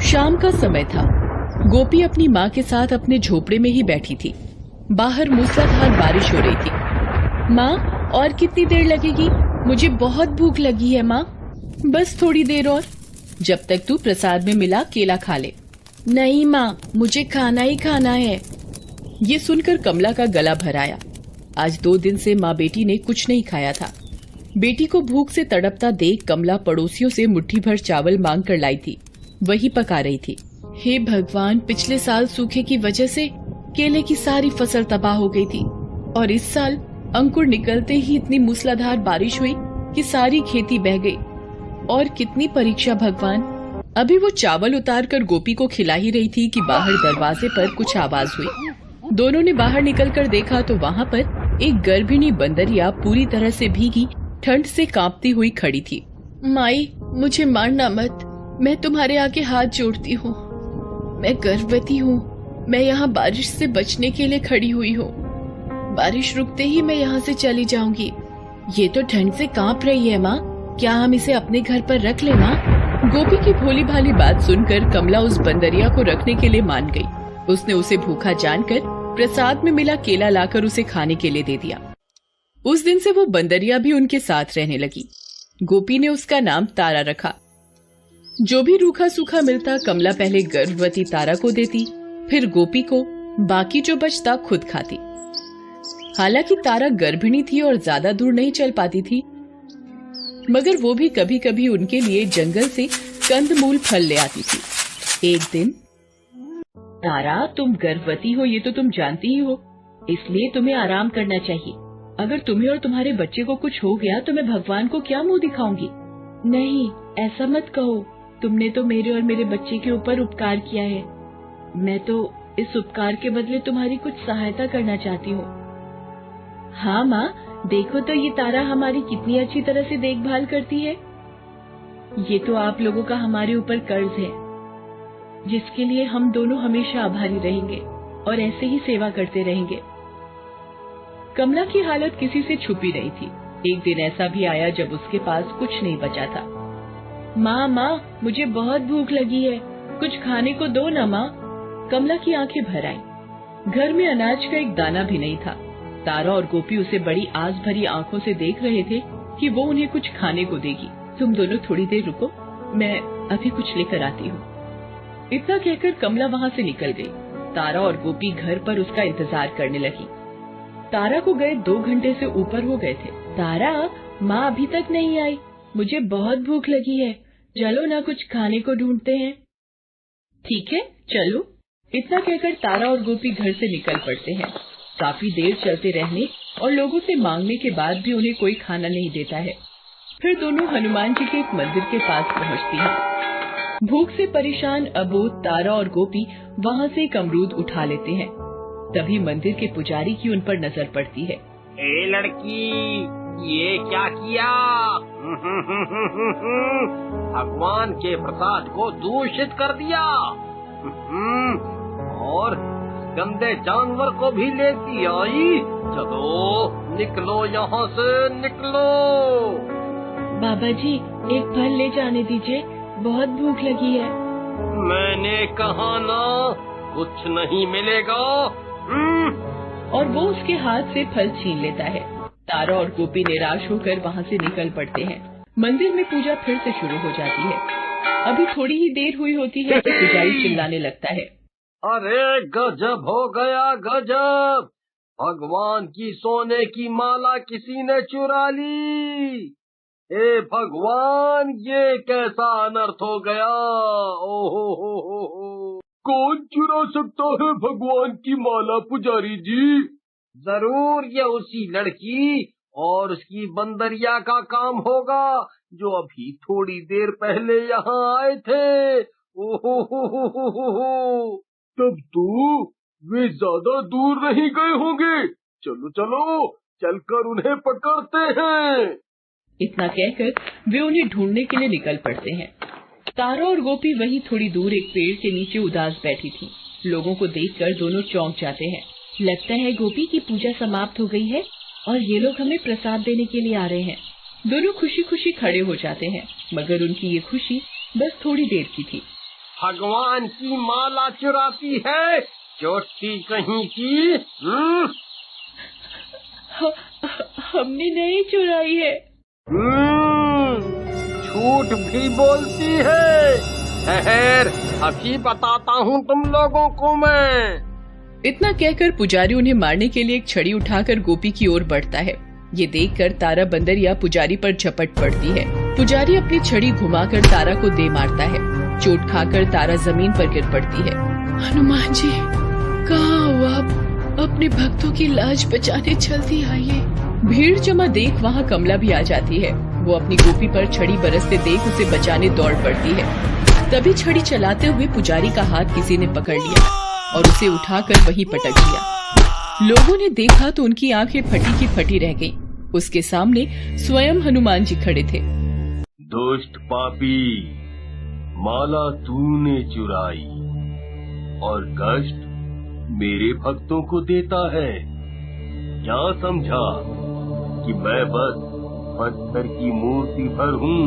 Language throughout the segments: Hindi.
शाम का समय था। गोपी अपनी माँ के साथ अपने झोपड़े में ही बैठी थी। बाहर मूसलाधार बारिश हो रही थी। माँ, और कितनी देर लगेगी? मुझे बहुत भूख लगी है माँ। बस थोड़ी देर और, जब तक तू प्रसाद में मिला केला खा ले। नहीं माँ, मुझे खाना ही खाना है। ये सुनकर कमला का गला भर आया। आज 2 दिन से माँ बेटी ने कुछ नहीं खाया था। बेटी को भूख से तड़पता देख कमला पड़ोसियों से मुट्ठी भर चावल मांग कर लाई थी। वही पका रही थी। हे भगवान, पिछले साल सूखे की वजह से केले की सारी फसल तबाह हो गई थी और इस साल अंकुर निकलते ही इतनी मूसलाधार बारिश हुई कि सारी खेती बह गई। और कितनी परीक्षा भगवान। अभी वो चावल उतार कर गोपी को खिला ही रही थी कि बाहर दरवाजे पर कुछ आवाज हुई। दोनों ने बाहर निकलकर देखा तो वहाँ पर एक गर्भिणी बंदरिया पूरी तरह से भीगी, ठंड से कांपती हुई खड़ी थी। माई, मुझे मारना मत, मैं तुम्हारे आगे हाथ जोड़ती हूँ। मैं गर्भवती हूँ। मैं यहाँ बारिश से बचने के लिए खड़ी हुई हूँ। बारिश रुकते ही मैं यहाँ से चली जाऊंगी। ये तो ठंड से कांप रही है माँ, क्या हम इसे अपने घर पर रख ले माँ? गोपी की भोली भाली बात सुनकर कमला उस बंदरिया को रखने के लिए मान गई। उसने उसे भूखा जानकर प्रसाद में मिला केला लाकर उसे खाने के लिए दे दिया। उस दिन से वो बंदरिया भी उनके साथ रहने लगी। गोपी ने उसका नाम तारा रखा। जो भी रूखा सूखा मिलता कमला पहले गर्भवती तारा को देती, फिर गोपी को, बाकी जो बचता खुद खाती। हालांकि तारा गर्भिणी थी और ज्यादा दूर नहीं चल पाती थी, मगर वो भी कभी कभी उनके लिए जंगल से कंदमूल फल ले आती थी। एक दिन, तारा, तुम गर्भवती हो ये तो तुम जानती ही हो, इसलिए तुम्हें आराम करना चाहिए। अगर तुम्हें और तुम्हारे बच्चे को कुछ हो गया तो मैं भगवान को क्या मुंह दिखाऊंगी? नहीं, ऐसा मत कहो। तुमने तो मेरे और मेरे बच्चे के ऊपर उपकार किया है। मैं तो इस उपकार के बदले तुम्हारी कुछ सहायता करना चाहती हूँ। हाँ माँ, देखो तो ये तारा हमारी कितनी अच्छी तरह से देखभाल करती है। ये तो आप लोगों का हमारे ऊपर कर्ज है, जिसके लिए हम दोनों हमेशा आभारी रहेंगे और ऐसे ही सेवा करते रहेंगे। कमला की हालत किसी से छुपी नहीं थी। एक दिन ऐसा भी आया जब उसके पास कुछ नहीं बचा था। माँ, मुझे बहुत भूख लगी है, कुछ खाने को दो ना माँ। कमला की आंखें भर आईं। घर में अनाज का एक दाना भी नहीं था। तारा और गोपी उसे बड़ी आस भरी आंखों से देख रहे थे कि वो उन्हें कुछ खाने को देगी। तुम दोनों थोड़ी देर रुको, मैं अभी कुछ लेकर आती हूँ। इतना कहकर कमला वहाँ से निकल गई। तारा और गोपी घर पर उसका इंतजार करने लगी। तारा को गए 2 घंटे से ऊपर हो गए थे। तारा, माँ अभी तक नहीं आई, मुझे बहुत भूख लगी है, चलो ना कुछ खाने को ढूंढते हैं। ठीक है, चलो। इतना कहकर तारा और गोपी घर से निकल पड़ते हैं। काफी देर चलते रहने और लोगों से मांगने के बाद भी उन्हें कोई खाना नहीं देता है। फिर दोनों हनुमान जी के एक मंदिर के पास पहुँचती हैं। भूख से परेशान अबोध तारा और गोपी वहाँ से एक अमरूद उठा लेते हैं। तभी मंदिर के पुजारी की उन पर नजर पड़ती है। ए लड़की, ये क्या किया? भगवान के प्रसाद को दूषित कर दिया और गंदे जानवर को भी लेती आई। चलो निकलो यहाँ से, निकलो। बाबा जी, एक फल ले जाने दीजिए, बहुत भूख लगी है। मैंने कहा ना, कुछ नहीं मिलेगा। और वो उसके हाथ से फल छीन लेता है। तारा और गोपी निराश होकर वहाँ से निकल पड़ते हैं। मंदिर में पूजा फिर से शुरू हो जाती है। अभी थोड़ी ही देर हुई होती है कि पुजारी चिल्लाने लगता है। अरे गजब हो गया, गजब! भगवान की सोने की माला किसी ने चुरा ली। हे भगवान, ये कैसा अनर्थ हो गया? ओहो हो। कौन चुरा सकता है भगवान की माला पुजारी जी? जरूर ये उसी लड़की और उसकी बंदरिया का काम होगा जो अभी थोड़ी देर पहले यहाँ आए थे। ओहो हो। तब तो वे ज्यादा दूर नहीं गए होंगे। चलो चलो, चलकर उन्हें पकड़ते हैं। इतना कहकर वे उन्हें ढूंढने के लिए निकल पड़ते हैं। तारा और गोपी वहीं थोड़ी दूर एक पेड़ के नीचे उदास बैठी थी। लोगों को देखकर दोनों चौंक जाते हैं। लगता है गोपी की पूजा समाप्त हो गई है और ये लोग हमें प्रसाद देने के लिए आ रहे हैं। दोनों खुशी खुशी खड़े हो जाते हैं, मगर उनकी ये खुशी बस थोड़ी देर की थी। भगवान की माला चुराती है, चोटी कहीं की। हमने नहीं चुराई है। झूठ भी बोलती है। ठहर, अभी बताता हूँ तुम लोगों को मैं। इतना कहकर पुजारी उन्हें मारने के लिए एक छड़ी उठाकर गोपी की ओर बढ़ता है। ये देखकर तारा बंदरिया पुजारी पर झपट पड़ती है। पुजारी अपनी छड़ी घुमाकर तारा को दे मारता है। चोट खाकर तारा जमीन पर गिर पड़ती है। हनुमान जी, कहाँ हो आप? अपने भक्तों की लाज बचाने जल्दी आइए। भीड़ जमा देख वहाँ कमला भी आ जाती है। वो अपनी गोपी पर छड़ी बरसते देख उसे बचाने दौड़ पड़ती है। तभी छड़ी चलाते हुए पुजारी का हाथ किसी ने पकड़ लिया और उसे उठाकर वहीं पटक दिया। लोगों ने देखा तो उनकी आंखें फटी की फटी रह गईं। उसके सामने स्वयं हनुमान जी खड़े थे। दुष्ट पापी, माला तूने चुराई और कष्ट मेरे भक्तों को देता है। क्या समझा कि मैं बस पत्थर की मूर्ति भर हूँ?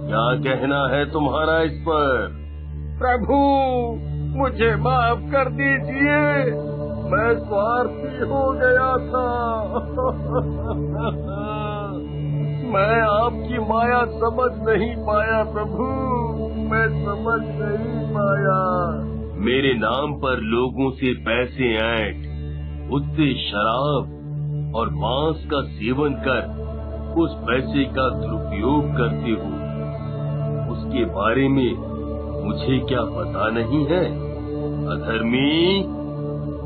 क्या कहना है तुम्हारा इस पर? प्रभु, मुझे माफ कर दीजिए, मैं स्वार्थी हो गया था। मैं आपकी माया समझ नहीं पाया प्रभु, मैं समझ नहीं पाया। मेरे नाम पर लोगों से पैसे ऐंठ, उससे शराब और मांस का सेवन कर उस पैसे का दुरुपयोग करते हो, उसके बारे में मुझे क्या पता नहीं है? अधर्मी।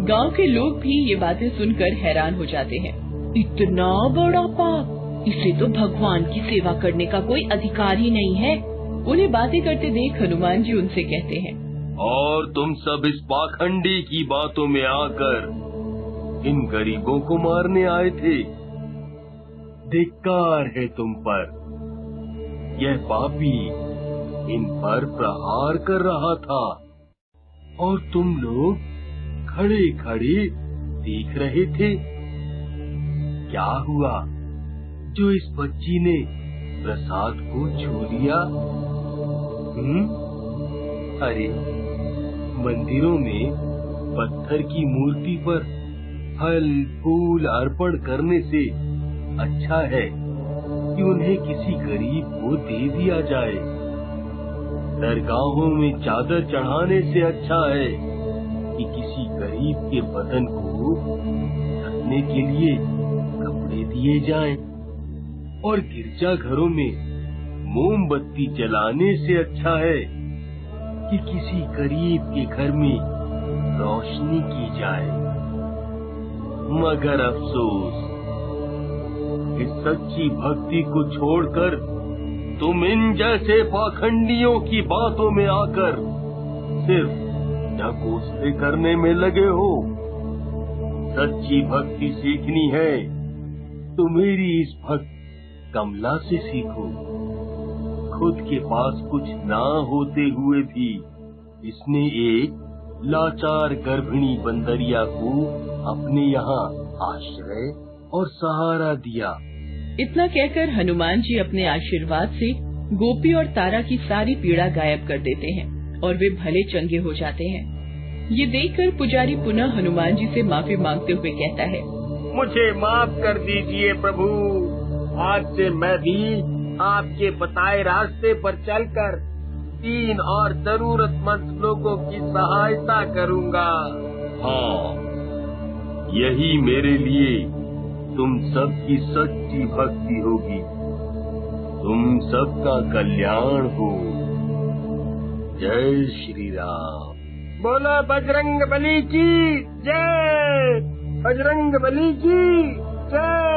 गांव के लोग भी ये बातें सुनकर हैरान हो जाते हैं। इतना बड़ा पाप, इसे तो भगवान की सेवा करने का कोई अधिकार ही नहीं है। उन्हें बातें करते देख हनुमान जी उनसे कहते हैं, और तुम सब इस पाखंडी की बातों में आकर इन गरीबों को मारने आए थे। धिक्कार है तुम पर। यह पापी इन पर प्रहार कर रहा था और तुम लोग खड़े खड़े देख रहे थे। क्या हुआ जो इस बच्ची ने प्रसाद को छू लिया? अरे, मंदिरों में पत्थर की मूर्ति पर फल फूल अर्पण करने से अच्छा है कि उन्हें किसी गरीब को दे दिया जाए। दरगाहों में चादर चढ़ाने से अच्छा है कि किसी गरीब के बदन को ढकने के लिए कपड़े दिए जाएं। और गिरजाघरों में मोमबत्ती जलाने से अच्छा है कि किसी गरीब के घर में रोशनी की जाए। मगर अफसोस, इस सच्ची भक्ति को छोड़कर तुम इन जैसे पाखंडियों की बातों में आकर सिर्फ ढकोसले करने में लगे हो। सच्ची भक्ति सीखनी है तो मेरी इस भक्त कमला से सीखो। खुद के पास कुछ ना होते हुए भी इसने एक लाचार गर्भिणी बंदरिया को अपने यहाँ आश्रय और सहारा दिया। इतना कहकर हनुमान जी अपने आशीर्वाद से गोपी और तारा की सारी पीड़ा गायब कर देते हैं और वे भले चंगे हो जाते हैं। ये देखकर पुजारी पुनः हनुमान जी से माफी मांगते हुए कहता है, मुझे माफ कर दीजिए प्रभु। आज से मैं भी आपके बताए रास्ते पर चलकर 3 और जरूरतमंद लोगों की सहायता करूंगा। हाँ, यही मेरे लिए तुम सबकी सच्ची भक्ति होगी। तुम सबका कल्याण हो। जय श्री राम। बोलो बजरंग बली की जय। बजरंग बली की जय।